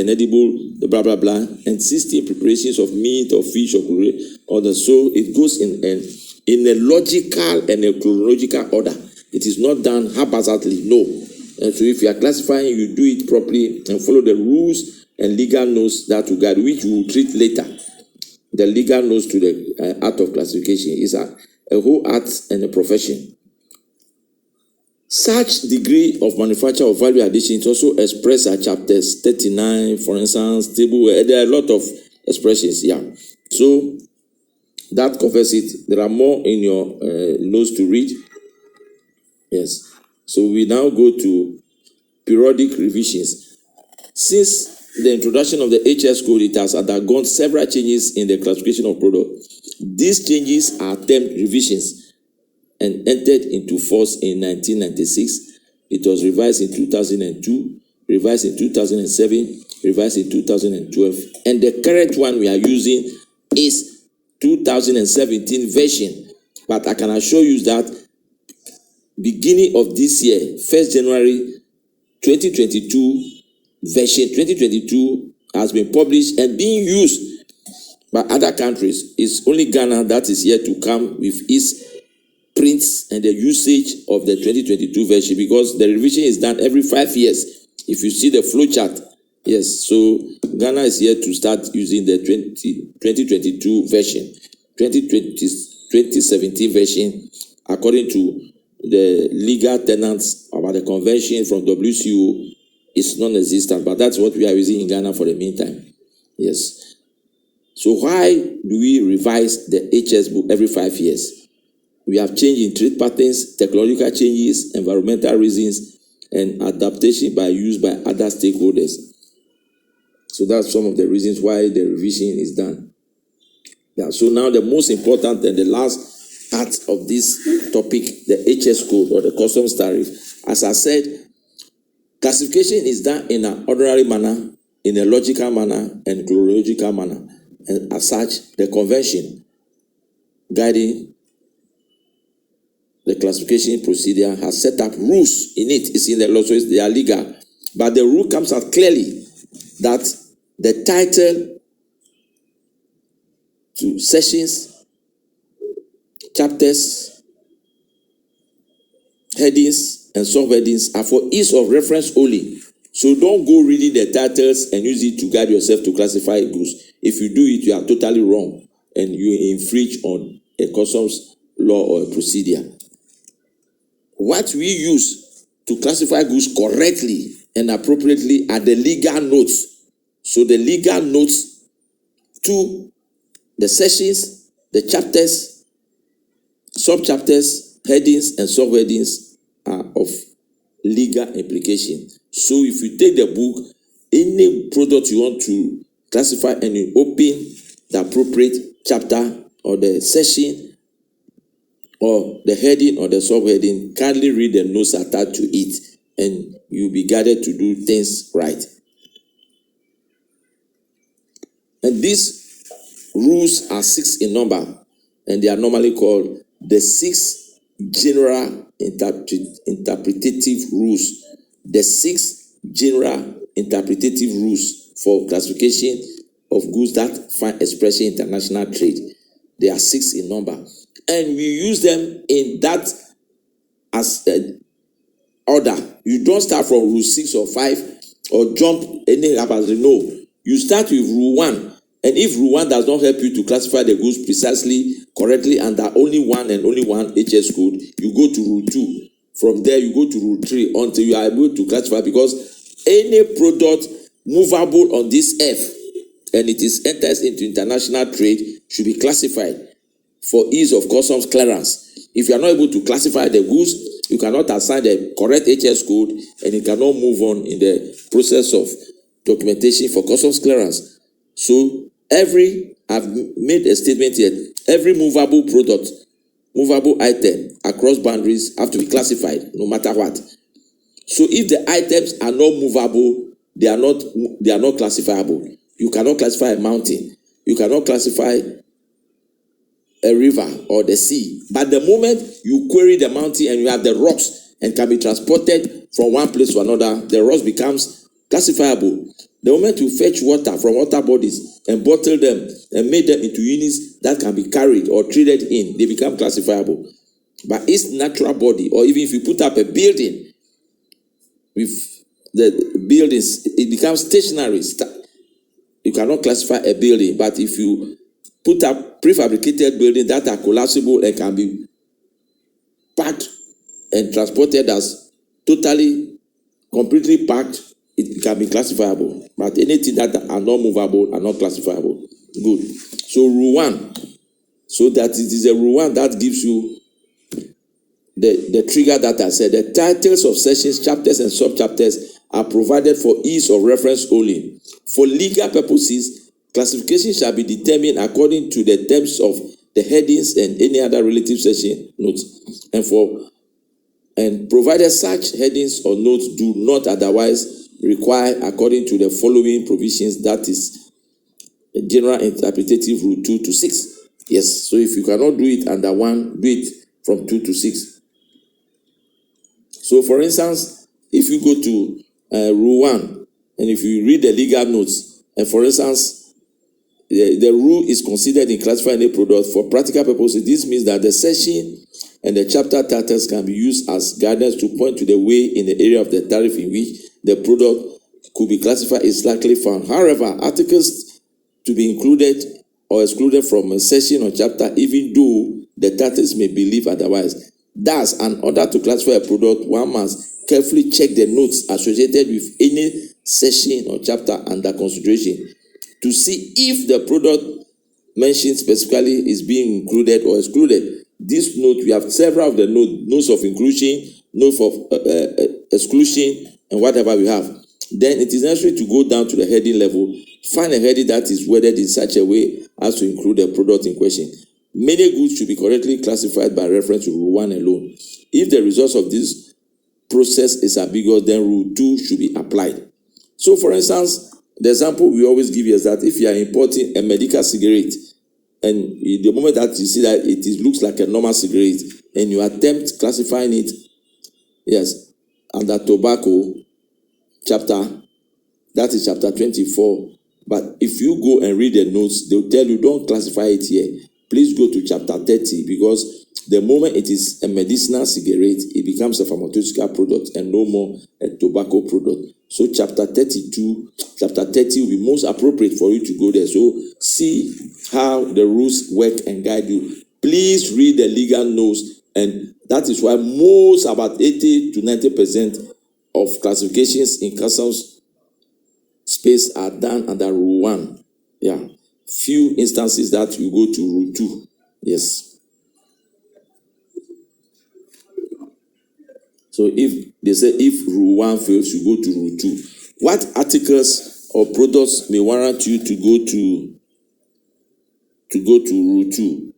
and edible, the blah, blah, blah, and 16 preparations of meat or fish or the so it goes in a logical and a chronological order. It is not done haphazardly, no. And so if you are classifying, you do it properly and follow the rules and legal notes that will guide, which we will treat later. The legal notes to the art of classification is a whole art and a profession. Such degree of manufacture of value addition is also expressed at chapters 39, for instance, table. There are a lot of expressions here. So that covers it. There are more in your notes to read. Yes. So we now go to periodic revisions. Since the introduction of the HS code, it has undergone several changes in the classification of products. These changes are termed revisions and entered into force in 1996. It was revised in 2002, revised in 2007, revised in 2012. And the current one we are using is 2017 version. But I can assure you that beginning of this year, 1st January 2022, version 2022 has been published and being used by other countries. It's only Ghana that is yet to come with its prints and the usage of the 2022 version, because the revision is done every 5 years. If you see the flow chart, yes, so Ghana is here to start using the 2022 version, 2017 version, according to the legal tenets about the convention from WCO is non-existent, but that's what we are using in Ghana for the meantime. Yes. So why do we revise the HS book every 5 years? We have change in trade patterns, technological changes, environmental reasons, and adaptation by use by other stakeholders. So that's some of the reasons why the revision is done. Yeah. So now the most important and the last part of this topic, the HS code or the customs tariff. As I said, classification is done in an ordinary manner, in a logical manner, and chronological manner. And as such, the convention guiding the classification procedure has set up rules in it. It's in the law, so they are legal. But the rule comes out clearly that the title to sections, chapters, headings, and subheadings are for ease of reference only. So don't go reading the titles and use it to guide yourself to classify goods. If you do it, you are totally wrong and you infringe on a customs law or a procedure. What we use to classify goods correctly and appropriately are the legal notes. So the legal notes to the sections, the chapters, sub-chapters, headings, and subheadings are of legal implication. So if you take the book, any product you want to classify and you open the appropriate chapter or the section or the heading or the subheading, kindly read the notes attached to it and you'll be guided to do things right. And these rules are 6 in number and they are normally called the 6 general interpretative rules. The 6 general interpretative rules for classification of goods that find expression in international trade. They are 6 in number. And we use them in that as an order. You don't start from rule 6 or 5 or jump any haphazardly. No. You start with rule 1. And if rule 1 does not help you to classify the goods precisely, correctly, under only one HS code, you go to rule 2. From there, you go to rule 3 until you are able to classify, because any product movable on this earth and it is enters into international trade should be classified for ease of customs clearance. If you are not able to classify the goods, you cannot assign the correct HS code and it cannot move on in the process of documentation for customs clearance. So I've made a statement here, every movable product, movable item across boundaries have to be classified no matter what. So if the items are not movable, they are not classifiable. You cannot classify a mountain. You cannot classify a river or the sea. But the moment you query the mountain and you have the rocks and can be transported from one place to another, the rocks becomes classifiable. The moment you fetch water from water bodies and bottle them and make them into units that can be carried or traded in, they become classifiable. But its natural body, or even if you put up a building with the buildings, it becomes stationary. You cannot classify a building. But if you put up prefabricated buildings that are collapsible and can be packed and transported as totally, completely packed, it can be classifiable. But anything that are not movable are not classifiable. Good. So rule 1. So that it is a rule 1 that gives you the trigger that I said. The titles of sessions, chapters, and sub-chapters are provided for ease of reference only. For legal purposes, classification shall be determined according to the terms of the headings and any other relative section notes. And provided such headings or notes do not otherwise require according to the following provisions, that is general interpretative rule 2 to 6. Yes, so if you cannot do it under 1, do it from 2 to 6. So for instance, if you go to rule 1, and if you read the legal notes, and for instance, the rule is considered in classifying a product for practical purposes, this means that the section and the chapter titles can be used as guidance to point to the way in the area of the tariff in which the product could be classified is likely found. However, articles to be included or excluded from a section or chapter, even though the titles may believe otherwise. Thus, in order to classify a product, one must carefully check the notes associated with any section or chapter under consideration to see if the product mentioned specifically is being included or excluded. This note, we have several of the notes of inclusion, notes of exclusion, and whatever we have. Then it is necessary to go down to the heading level, find a heading that is worded in such a way as to include the product in question. Many goods should be correctly classified by reference to rule 1 alone. If the results of this process is ambiguous, then rule 2 should be applied. So for instance, the example we always give you is that if you are importing a medical cigarette, and the moment that you see that looks like a normal cigarette, and you attempt classifying it, yes, under tobacco chapter, that is chapter 24. But if you go and read the notes, they'll tell you don't classify it here. Please go to chapter 30, because the moment it is a medicinal cigarette, it becomes a pharmaceutical product and no more a tobacco product. So chapter 30 will be most appropriate for you to go there. So see how the rules work and guide you. Please read the legal notes, and that is why most, about 80 to 90% of classifications in customs space are done under rule 1. Yeah. Few instances that you go to rule 2. Yes. So if they say if rule 1 fails, you go to rule 2. What articles or products may warrant you to go to rule 2?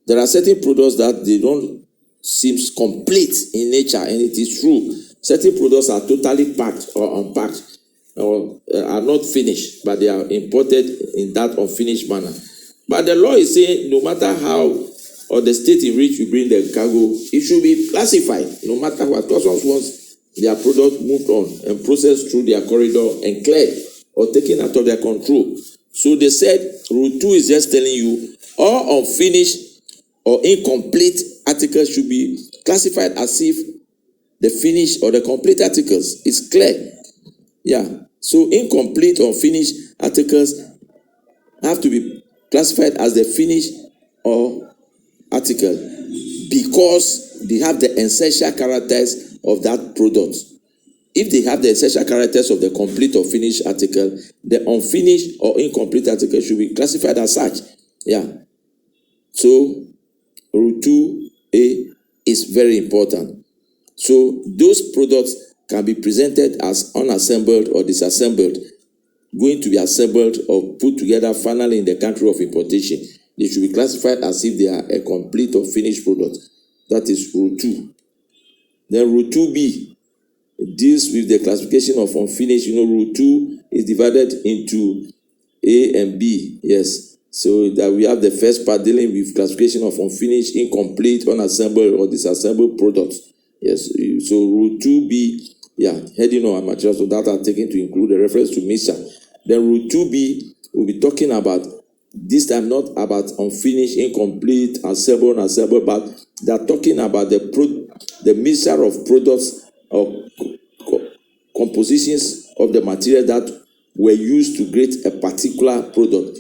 There are certain products that they don't seem complete in nature, and it is true. Certain products are totally packed or unpacked, or are not finished, but they are imported in that unfinished manner. But the law is saying no matter how, or the state in which you bring the cargo, it should be classified, no matter what. Customs wants their product moved on and processed through their corridor and cleared or taken out of their control. So they said rule 2 is just telling you all unfinished or incomplete articles should be classified as if the finished or the complete articles is clear. Yeah. So incomplete or finished articles have to be classified as the finished or article because they have the essential characters of that product. If they have the essential characters of the complete or finished article, the unfinished or incomplete article should be classified as such. Yeah. So rule 2A is very important. So those products can be presented as unassembled or disassembled, going to be assembled or put together finally in the country of importation. They should be classified as if they are a complete or finished product. That is rule 2. Then rule 2B deals with the classification of unfinished. Rule 2 is divided into A and B. Yes. So that we have the first part dealing with classification of unfinished, incomplete, unassembled, or disassembled products. Yes. So rule 2B heading on materials so that are taken to include a reference to mixture. Then rule 2b will be talking about this time not about unfinished, incomplete, assembled, but they are talking about the mixture of products or compositions of the material that were used to create a particular product.